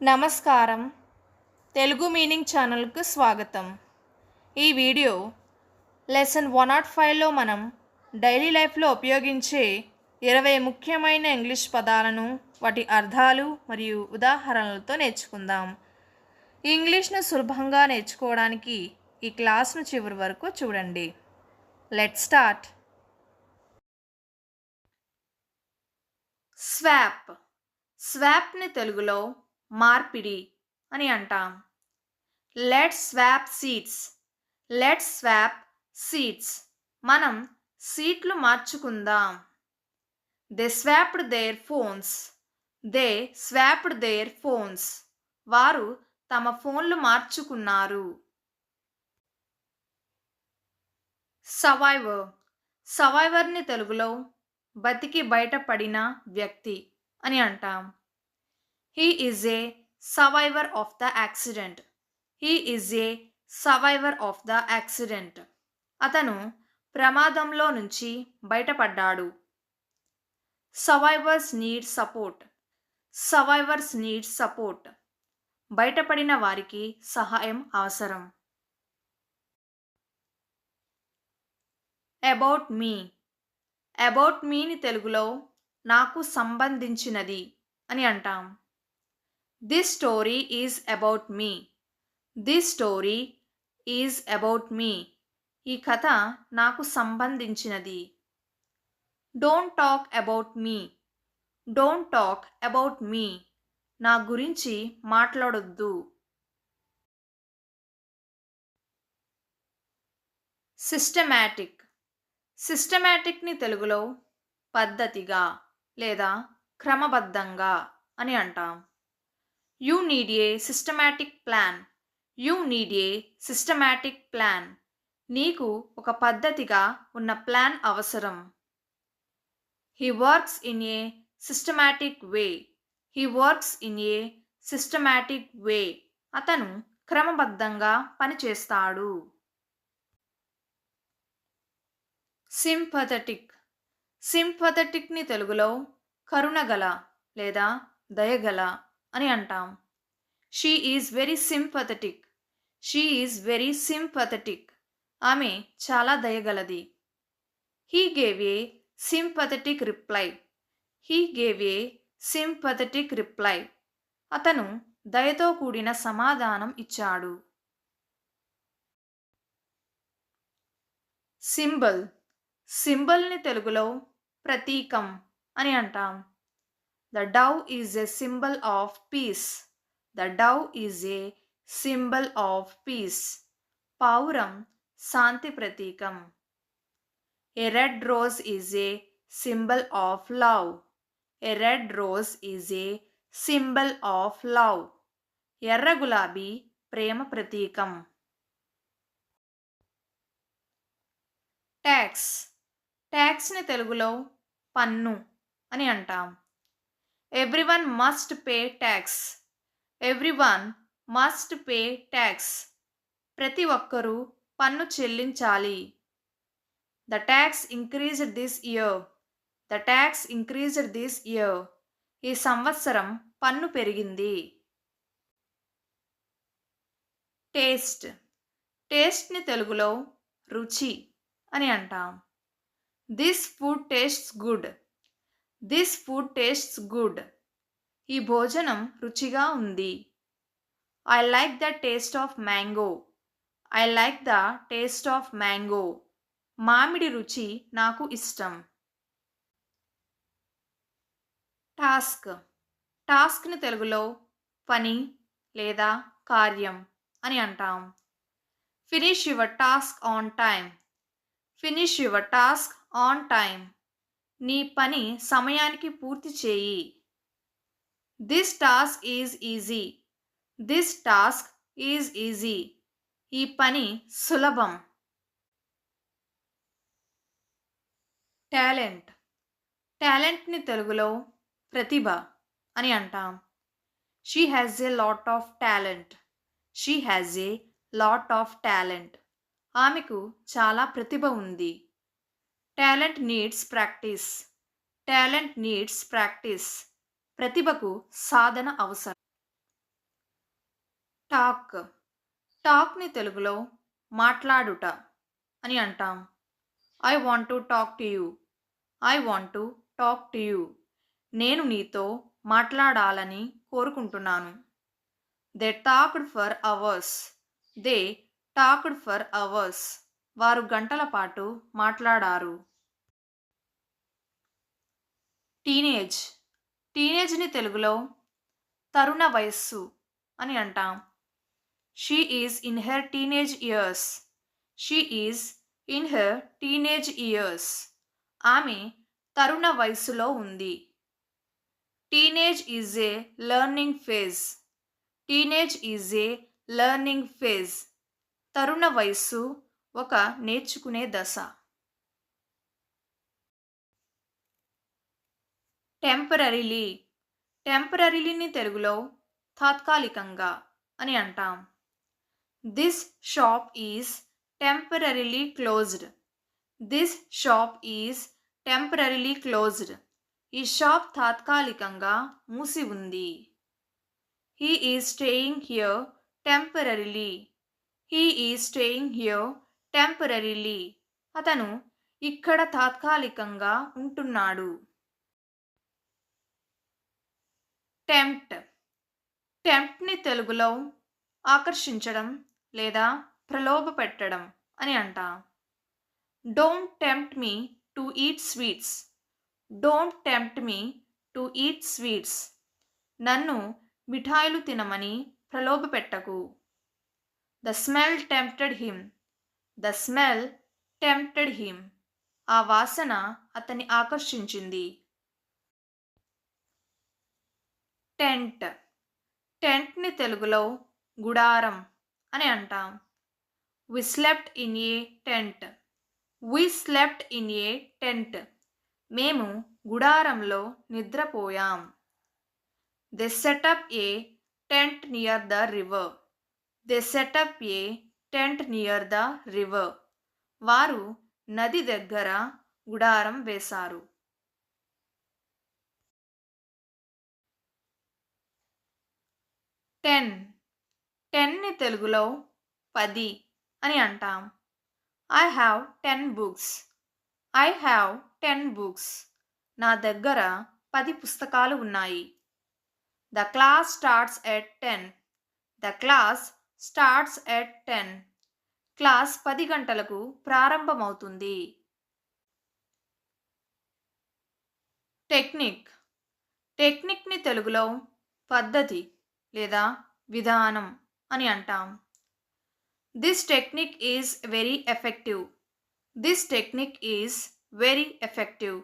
నమస్కారం. తెలుగు మీనింగ్ ఛానల్‌కు స్వాగతం. ఈ వీడియో లెసన్ 105లో మనం డైలీ లైఫ్‌లో ఉపయోగించే 20 ముఖ్యమైన ఇంగ్లీష్ పదాలను, వాటి అర్థాలు మరియు ఉదాహరణలతో నేర్చుకుందాం. ఈ ఇంగ్లీష్‌ను సులభంగా నేర్చుకోవడానికి ఈ క్లాస్‌ను చివరి వరకు చూడండి. Let's start. స్వాప్. స్వాప్‌ని తెలుగులో మార్పిడి అని అంటాం. Let's swap seats. Let's swap seats. మనం సీట్లు మార్చుకుందాం. They swapped their phones. They swapped their phones. వారు తమ ఫోన్లు మార్చుకున్నారు. సర్వైవర్. సర్వైవర్ని తెలుగులో బతికి బయటపడిన వ్యక్తి అని అంటాం. He is a survivor of the accident. He is a survivor of the accident. అతను ప్రమాదంలో నుంచి బయటపడ్డాడు. Survivors need support. Survivors need support. బయటపడిన వారికి సహాయం అవసరం. About me. అబౌట్ మీని తెలుగులో నాకు సంబంధించినది అని అంటాం. This story is about me. This story is about me. ఈ కథ నాకు సంబంధించినది. Don't talk about me. Don't talk about me. నా గురించి మాట్లాడొద్దు. సిస్టమాటిక్. సిస్టమాటిక్ని తెలుగులో పద్ధతిగా లేదా క్రమబద్ధంగా అని అంటాం. You need a systematic plan. You need a systematic plan. నీకు ఒక పద్ధతిగా ఉన్న ప్లాన్ అవసరం. He works in a systematic way. He works in a systematic way. అతను క్రమబద్ధంగా పనిచేస్తాడు. సింపథెటిక్. సింపథెటిక్ని తెలుగులో కరుణగల లేదా దయగల అని అంటాం. She is very sympathetic. She is very sympathetic. ఆమె చాలా దయగలది. He gave a sympathetic reply. He gave a sympathetic reply. అతను దయతో కూడిన సమాధానం ఇచ్చాడు. సింబల్. సింబల్ని తెలుగులో ప్రతీకం అని అంటాం. The dove is a symbol of peace. The dove is a symbol of peace. పావురం శాంతి ప్రతీకం. A red rose is a symbol of love. A red rose is a symbol of love. ఎర్ర గులాబీ ప్రేమ ప్రతీకం. ట్యాక్స్. ట్యాక్స్ని తెలుగులో పన్ను అని అంటాం. Everyone must pay tax. Everyone must pay tax. ప్రతి ఒక్కరూ పన్ను చెల్లించాలి. The tax increased this year. The tax increased this year. ఈ సంవత్సరం పన్ను పెరిగింది. టేస్ట్. టేస్ట్ని తెలుగులో రుచి అని అంటాం. This food tastes good. This food tastes good. ఈ భోజనం రుచిగా ఉంది. I like the taste of mango. I like the taste of mango. మామిడి రుచి నాకు ఇష్టం. టాస్క్. టాస్క్ని తెలుగులో పని లేదా కార్యం అని అంటాం. Finish your task on time. Finish your task on time. నీ పని సమయానికి పూర్తి చేయి. This task is easy. This task is easy. ఈ పని సులభం. టాలెంట్. టాలెంట్ని తెలుగులో ప్రతిభ అని అంటాం. She has a lot of talent. She has a lot of talent. ఆమెకు చాలా ప్రతిభ ఉంది. Talent needs practice. Talent needs practice. ప్రతిభకు సాధన అవసరం. టాక్. టాక్‌ని తెలుగులో మాట్లాడుట అని అంటాం. I want to talk to you. I want to talk to you. నేను నీతో మాట్లాడాలని కోరుకుంటున్నాను. They talked for hours. They talked for hours. వారు గంటల పాటు మాట్లాడారు. టీనేజ్. టీనేజ్‌ని తెలుగులో తరుణ వయస్సు అని అంటాం. She is in her teenage years. She is in her teenage years. ఆమె తరుణ వయస్సులో ఉంది. Teenage is a learning phase. Teenage is a learning phase. తరుణ వయస్సు ఒక నేర్చుకునే దశ. టెంపరరీలీ. టెంపరరీలీని తెలుగులో తాత్కాలికంగా అని అంటాం. This shop is temporarily closed. This shop is temporarily closed. ఈ షాప్ తాత్కాలికంగా మూసి ఉంది. He is staying here temporarily. He is staying here temporarily. అతను ఇక్కడ తాత్కాలికంగా ఉంటున్నాడు. టెంప్ట్. టెంప్ట్‌ని తెలుగులో ఆకర్షించడం లేదా ప్రలోభపెట్టడం అని అంటాం. Don't tempt me to eat sweets. Don't tempt me to eat sweets. నన్ను మిఠాయిలు తినమని ప్రలోభపెట్టకు. The smell tempted him. The smell tempted him. ఆ వాసన అతన్ని ఆకర్షించింది. టెంట్. టెంట్‌ని తెలుగులో గుడారం అని అంటాం. We slept in a tent. We slept in a tent. మేము గుడారంలో నిద్రపోయాం. They set up a tent near the river. They set up a tent near the river. వారు నది దగ్గర గుడారం వేశారు. 10. 10ని తెలుగులో 10 అని అంటాం. I have 10 books. I have 10 books. నా దగ్గర 10 పుస్తకాలు ఉన్నాయి. The class starts at 10. The class starts at 10. Class 10 గంటలకు ప్రారంభమవుతుంది. టెక్నిక్. టెక్నిక్‌ని తెలుగులో పద్ధతి లేదా విధానం అని అంటాం. This technique is very effective. This technique is very effective.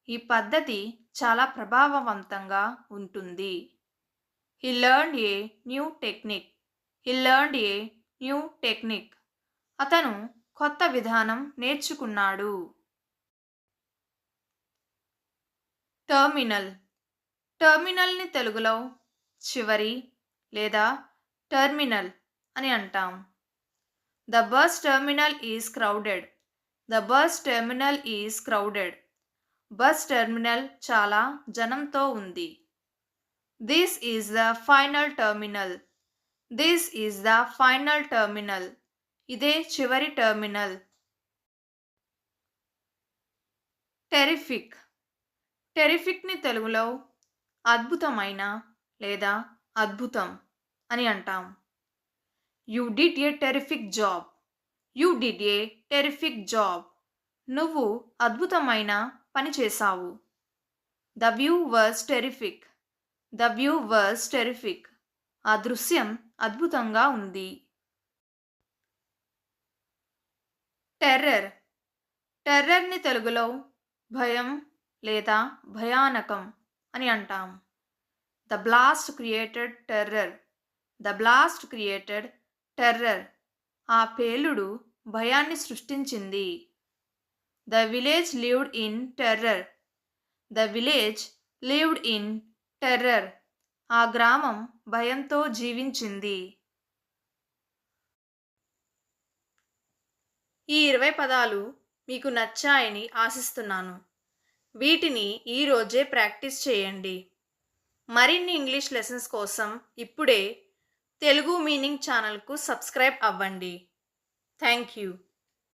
ఈ పద్ధతి చాలా ప్రభావవంతంగా ఉంటుంది. He learned a new technique. He learned a new technique. అతను కొత్త విధానం నేర్చుకున్నాడు. టెర్మినల్. టెర్మినల్‌ని తెలుగులో చివరి లేదా టెర్మినల్ అని అంటాం. The bus terminal is crowded. The bus terminal is crowded. Bus terminal చాలా జనంతో ఉంది. This is the final terminal. This is the final terminal. ఇదే చివరి టెర్మినల్. టెరిఫిక్. టెరిఫిక్‌ని తెలుగులో అద్భుతమైన లేదా అద్భుతం అని అంటాం. You did a terrific job. You did a terrific job. నువ్వు అద్భుతమైన పని చేశావు. The view was terrific. The view was terrific. ఆ దృశ్యం అద్భుతంగా ఉంది. టెర్రర్. టెర్రర్‌ని తెలుగులో భయం లేదా భయానకం అని అంటాం. The blast created terror. The blast created terror. ఆ పేలుడు భయాన్ని సృష్టించింది. The village lived in terror. The village lived in terror. ఆ గ్రామం భయంతో జీవించింది. ఈ 20 పదాలు మీకు నచ్చాయని ఆశిస్తున్నాను. వీటిని ఈరోజే ప్రాక్టీస్ చేయండి. మరిన్ని ఇంగ్లీష్ లెసన్స్ కోసం ఇప్పుడే తెలుగు మీనింగ్ ఛానల్‌కు సబ్స్క్రైబ్ అవ్వండి. Thank you.